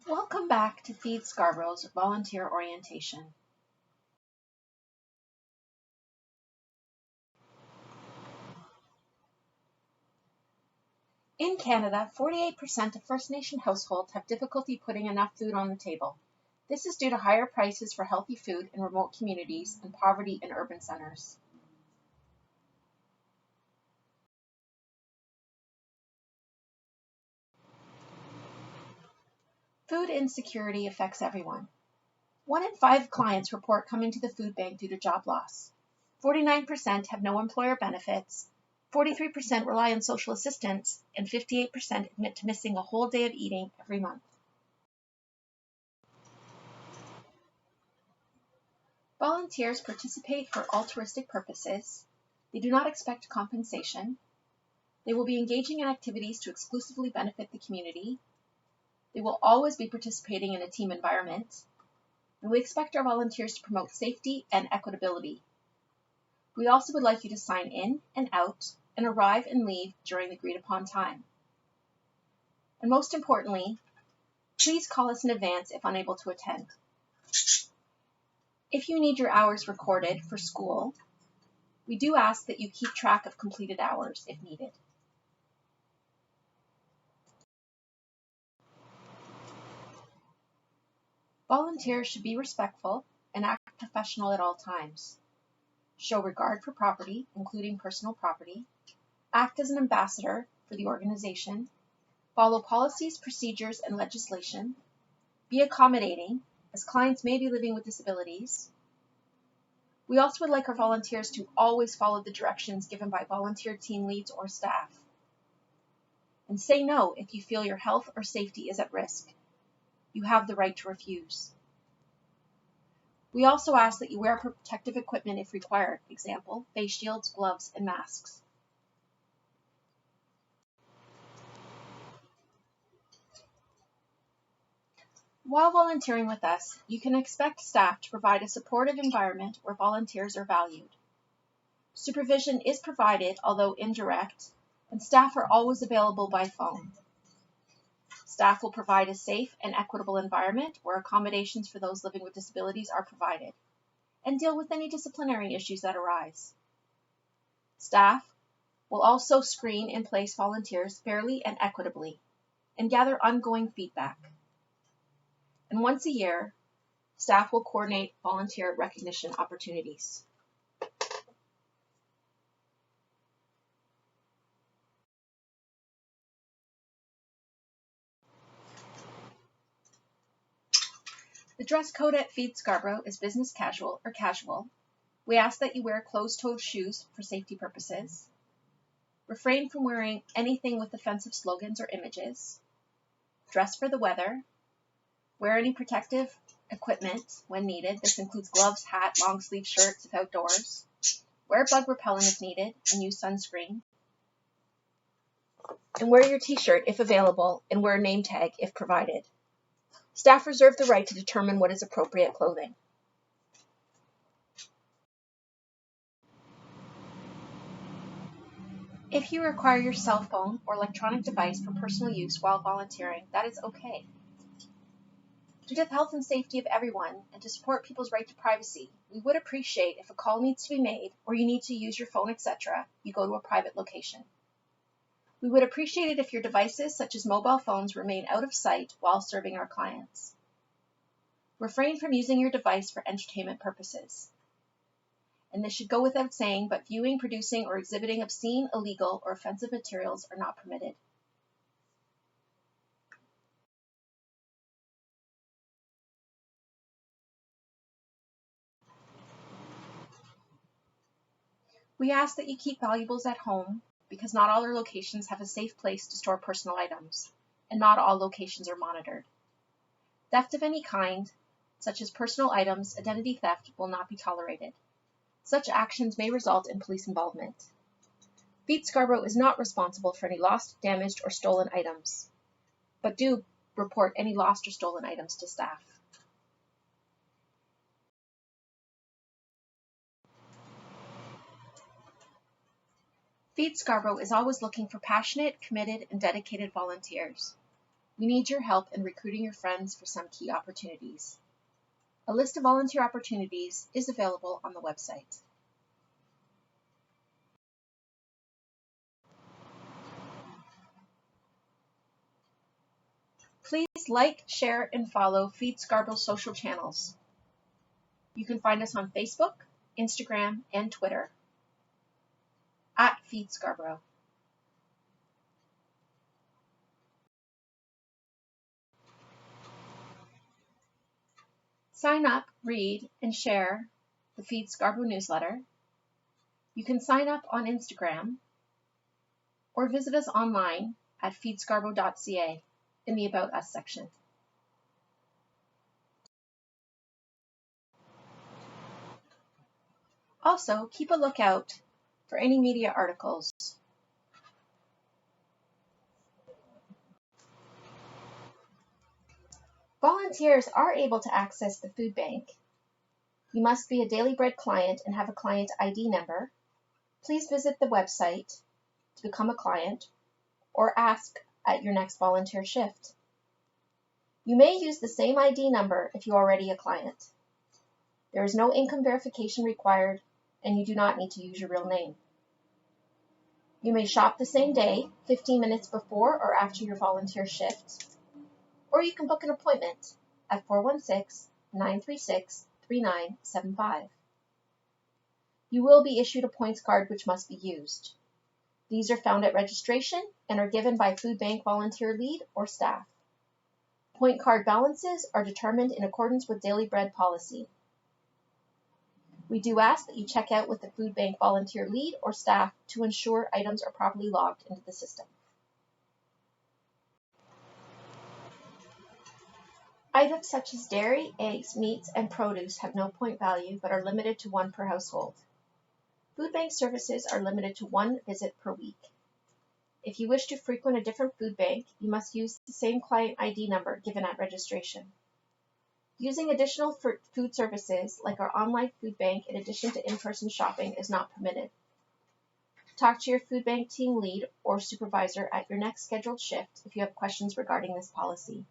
Welcome back to Feed Scarborough's volunteer orientation. In Canada, 48% of First Nation households have difficulty putting enough food on the table. This is due to higher prices for healthy food in remote communities and poverty in urban centres. Food insecurity affects everyone. 1 in 5 clients report coming to the food bank due to job loss. 49% have no employer benefits, 43% rely on social assistance, and 58% admit to missing a whole day of eating every month. Volunteers participate for altruistic purposes. They do not expect compensation. They will be engaging in activities to exclusively benefit the community. They will always be participating in a team environment. And we expect our volunteers to promote safety and equitability. We also would like you to sign in and out and arrive and leave during the agreed upon time. And most importantly, please call us in advance if unable to attend. If you need your hours recorded for school, we do ask that you keep track of completed hours if needed. Volunteers should be respectful and act professional at all times. Show regard for property, including personal property. Act as an ambassador for the organization. Follow policies, procedures, and legislation. Be accommodating, as clients may be living with disabilities. We also would like our volunteers to always follow the directions given by volunteer team leads or staff. And say no if you feel your health or safety is at risk. You have the right to refuse. We also ask that you wear protective equipment if required, example, face shields, gloves, and masks. While volunteering with us, you can expect staff to provide a supportive environment where volunteers are valued. Supervision is provided, although indirect, and staff are always available by phone. Staff will provide a safe and equitable environment where accommodations for those living with disabilities are provided, and deal with any disciplinary issues that arise. Staff will also screen and place volunteers fairly and equitably, and gather ongoing feedback. And once a year, staff will coordinate volunteer recognition opportunities. The dress code at Feed Scarborough is business casual or casual. We ask that you wear closed-toed shoes for safety purposes. Refrain from wearing anything with offensive slogans or images. Dress for the weather. Wear any protective equipment when needed. This includes gloves, hat, long sleeve shirts if outdoors. Wear bug repellent if needed and use sunscreen. And wear your t-shirt if available and wear a name tag if provided. Staff reserve the right to determine what is appropriate clothing. If you require your cell phone or electronic device for personal use while volunteering, that is okay. Due to the health and safety of everyone and to support people's right to privacy, we would appreciate if a call needs to be made or you need to use your phone, etc., you go to a private location. We would appreciate it if your devices, such as mobile phones, remain out of sight while serving our clients. Refrain from using your device for entertainment purposes. And this should go without saying, but viewing, producing, or exhibiting obscene, illegal, or offensive materials are not permitted. We ask that you keep valuables at home because not all our locations have a safe place to store personal items, and not all locations are monitored. Theft of any kind, such as personal items, identity theft, will not be tolerated. Such actions may result in police involvement. Feed Scarborough is not responsible for any lost, damaged, or stolen items, but do report any lost or stolen items to staff. Feed Scarborough is always looking for passionate, committed, and dedicated volunteers. We need your help in recruiting your friends for some key opportunities. A list of volunteer opportunities is available on the website. Please like, share, and follow Feed Scarborough's social channels. You can find us on Facebook, Instagram, and Twitter at Feed Scarborough. Sign up, read, and share the Feed Scarborough newsletter. You can sign up on Instagram or visit us online at feedscarborough.ca in the About Us section. Also, keep a lookout for any media articles. Volunteers are able to access the food bank. You must be a Daily Bread client and have a client ID number. Please visit the website to become a client or ask at your next volunteer shift. You may use the same ID number if you're already a client. There is no income verification required, and you do not need to use your real name. You may shop the same day, 15 minutes before or after your volunteer shift, or you can book an appointment at 416-936-3975. You will be issued a points card which must be used. These are found at registration and are given by food bank volunteer lead or staff. Point card balances are determined in accordance with Daily Bread policy. We do ask that you check out with the food bank volunteer lead or staff to ensure items are properly logged into the system. Items such as dairy, eggs, meats, and produce have no point value but are limited to 1 per household. Food bank services are limited to 1 visit per week. If you wish to frequent a different food bank, you must use the same client ID number given at registration. Using additional food services like our online food bank in addition to in-person shopping is not permitted. Talk to your food bank team lead or supervisor at your next scheduled shift if you have questions regarding this policy.